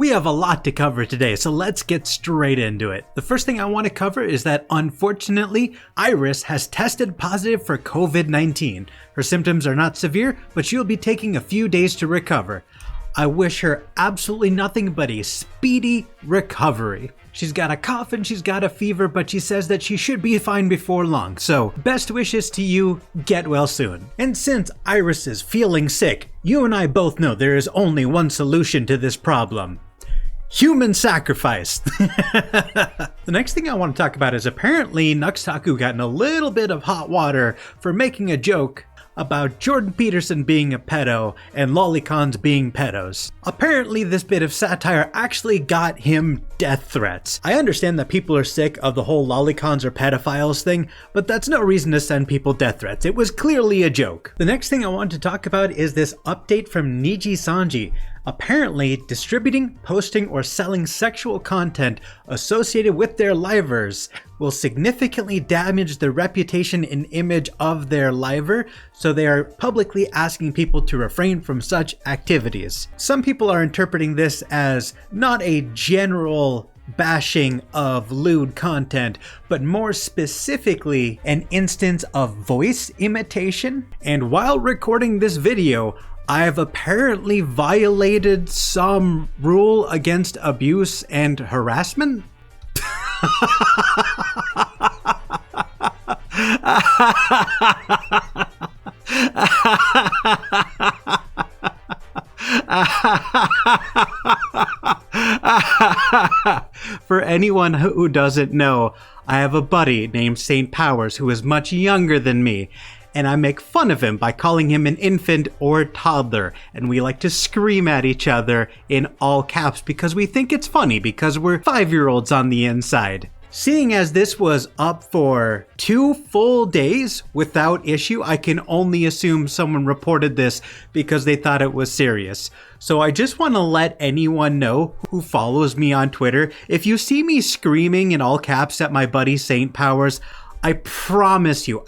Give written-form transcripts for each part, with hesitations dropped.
We have a lot to cover today, so let's get straight into it. The first thing I want to cover is that unfortunately, Irys has tested positive for COVID-19. Her symptoms are not severe, but she'll be taking a few days to recover. I wish her absolutely nothing but a speedy recovery. She's got a cough and she's got a fever, but she says that she should be fine before long. So best wishes to you, get well soon. And since Irys is feeling sick, you and I both know there is only one solution to this problem. Human sacrifice. The next thing I want to talk about is apparently Nux Taku got in a little bit of hot water for making a joke about Jordan Peterson being a pedo and lolicons being pedos. Apparently this bit of satire actually got him death threats. I understand that people are sick of the whole lolicons are pedophiles thing, but that's no reason to send people death threats. It was clearly a joke. The next thing I want to talk about is this update from Nijisanji. Apparently, distributing, posting, or selling sexual content associated with their livers will significantly damage the reputation and image of their liver, so they are publicly asking people to refrain from such activities. Some people are interpreting this as not a general bashing of lewd content, but more specifically an instance of voice imitation. And while recording this video, I have apparently violated some rule against abuse and harassment. For anyone who doesn't know, I have a buddy named St. Powers who is much younger than me, and I make fun of him by calling him an infant or toddler, and we like to scream at each other in all caps because we think it's funny because we're 5-year-olds on the inside. Seeing as this was up for 2 full days without issue, I can only assume someone reported this because they thought it was serious. So I just want to let anyone know who follows me on Twitter, if you see me screaming in all caps at my buddy St. Powers, I promise you,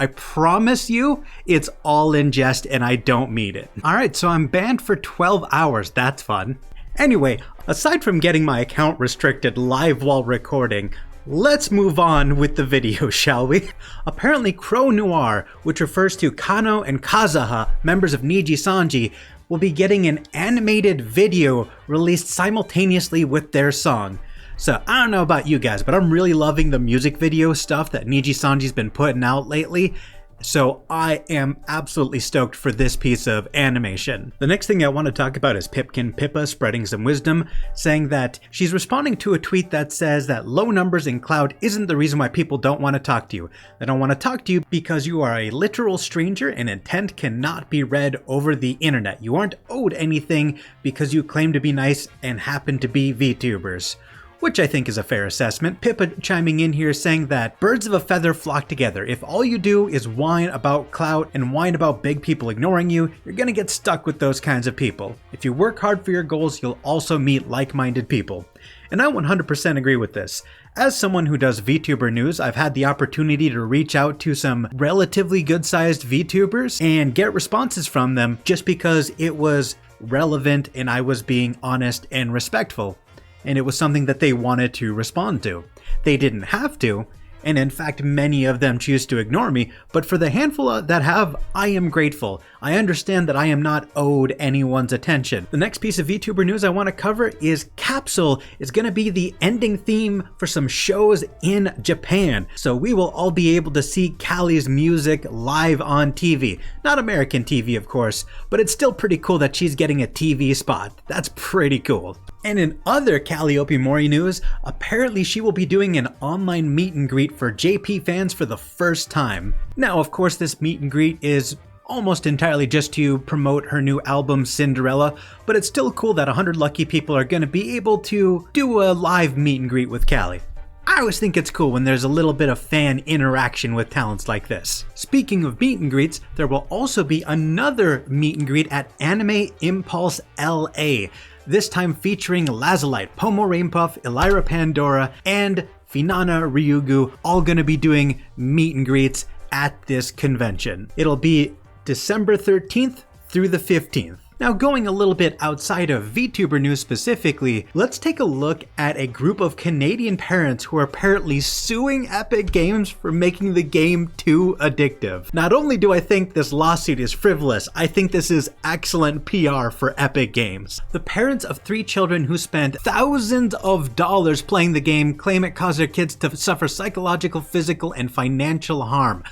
it's all in jest and I don't mean it. Alright, so I'm banned for 12 hours, that's fun. Anyway, aside from getting my account restricted live while recording, let's move on with the video, shall we? Apparently ChroNoiR, which refers to Kano and Kuzuha, members of Nijisanji, will be getting an animated video released simultaneously with their song. So I don't know about you guys, but I'm really loving the music video stuff that Nijisanji's been putting out lately. So I am absolutely stoked for this piece of animation. The next thing I want to talk about is Pippa spreading some wisdom, saying that she's responding to a tweet that says that low numbers in cloud isn't the reason why people don't want to talk to you. They don't want to talk to you because you are a literal stranger and intent cannot be read over the internet. You aren't owed anything because you claim to be nice and happen to be VTubers. Which I think is a fair assessment. Pippa chiming in here saying that birds of a feather flock together. If all you do is whine about clout and whine about big people ignoring you, you're gonna get stuck with those kinds of people. If you work hard for your goals, you'll also meet like-minded people. And I 100% agree with this. As someone who does VTuber news, I've had the opportunity to reach out to some relatively good-sized VTubers and get responses from them just because it was relevant and I was being honest and respectful. And it was something that they wanted to respond to. They didn't have to, and in fact many of them choose to ignore me, but for the handful that have, I am grateful. I understand that I am not owed anyone's attention. The next piece of VTuber news I want to cover is CapSule is going to be the ending theme for some shows in Japan. So we will all be able to see Calli's music live on TV. Not American TV of course, but it's still pretty cool that she's getting a TV spot. That's pretty cool. And in other Callope Mori news, apparently she will be doing an online meet and greet for JP fans for the first time. Now, of course, this meet and greet is almost entirely just to promote her new album Sinderella, but it's still cool that 100 lucky people are going to be able to do a live meet and greet with Calli. I always think it's cool when there's a little bit of fan interaction with talents like this. Speaking of meet and greets, there will also be another meet and greet at Anime Impulse LA. This time featuring LazuLight, Pomo Rainpuff, Elira Pandora, and Finana Ryugu, all gonna be doing meet and greets at this convention. It'll be December 13th through the 15th. Now, going a little bit outside of VTuber news specifically, let's take a look at a group of Canadian parents who are apparently suing Epic Games for making the game too addictive. Not only do I think this lawsuit is frivolous, I think this is excellent PR for Epic Games. The parents of 3 children who spent thousands of dollars playing the game claim it caused their kids to suffer psychological, physical, and financial harm.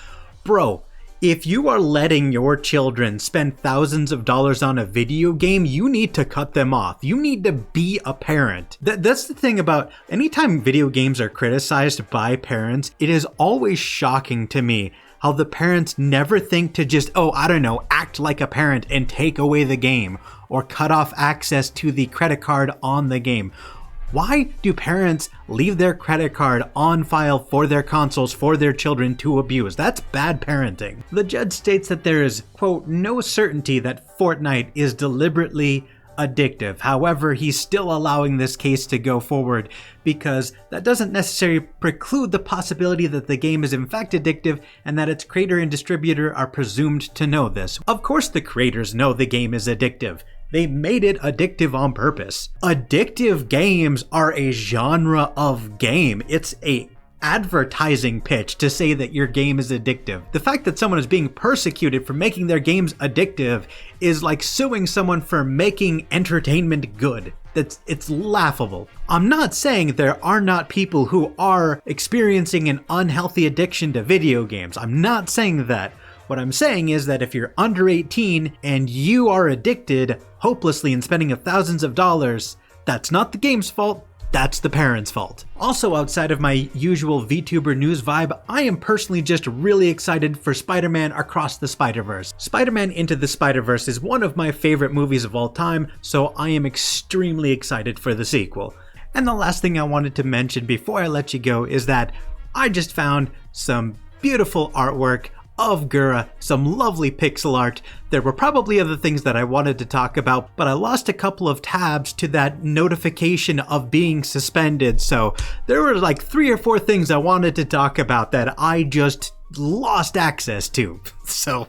Bro, if you are letting your children spend thousands of dollars on a video game, you need to cut them off. You need to be a parent. That's the thing about anytime video games are criticized by parents, it is always shocking to me how the parents never think to just, act like a parent and take away the game or cut off access to the credit card on the game. Why do parents leave their credit card on file for their consoles for their children to abuse? That's bad parenting. The judge states that there is, quote, no certainty that Fortnite is deliberately addictive. However, he's still allowing this case to go forward because that doesn't necessarily preclude the possibility that the game is in fact addictive and that its creator and distributor are presumed to know this. Of course the creators know the game is addictive. They made it addictive on purpose. Addictive games are a genre of game. It's a advertising pitch to say that your game is addictive. The fact that someone is being persecuted for making their games addictive is like suing someone for making entertainment good. It's laughable. I'm not saying there are not people who are experiencing an unhealthy addiction to video games. I'm not saying that. What I'm saying is that if you're under 18 and you are addicted hopelessly and spending thousands of dollars, that's not the game's fault, that's the parents' fault. Also, outside of my usual VTuber news vibe, I am personally just really excited for Spider-Man Across the SpiderVerse. Spider-Man Into the Spider-Verse is one of my favorite movies of all time, so I am extremely excited for the sequel. And the last thing I wanted to mention before I let you go is that I just found some beautiful artwork of Gura, some lovely pixel art. There were probably other things that I wanted to talk about, but I lost a couple of tabs to that notification of being suspended, so there were like 3 or 4 things I wanted to talk about that I just lost access to. So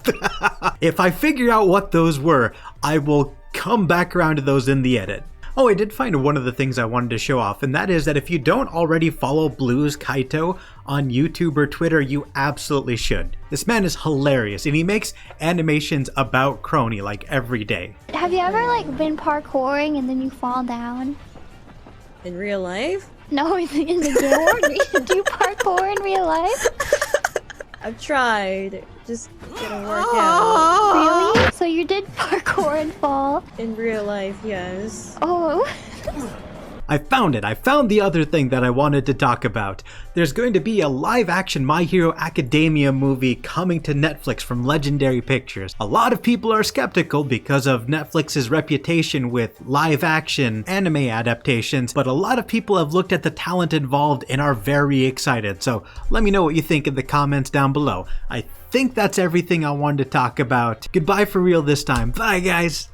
if I figure out what those were, I will come back around to those in the edit. Oh, I did find one of the things I wanted to show off, and that is that if you don't already follow BluezKaito on YouTube or Twitter, you absolutely should. This man is hilarious, and he makes animations about ChroNoiR like every day. Have you ever been parkouring and then you fall down? In real life? No, in the game. Do you parkour in real life? I've tried. Just didn't work out. Really? So you did parkour and fall? In real life, yes. Oh. I found it. I found the other thing that I wanted to talk about. There's going to be a live-action My Hero Academia movie coming to Netflix from Legendary Pictures. A lot of people are skeptical because of Netflix's reputation with live-action anime adaptations, but a lot of people have looked at the talent involved and are very excited. So let me know what you think in the comments down below. I think that's everything I wanted to talk about. Goodbye for real this time. Bye, guys.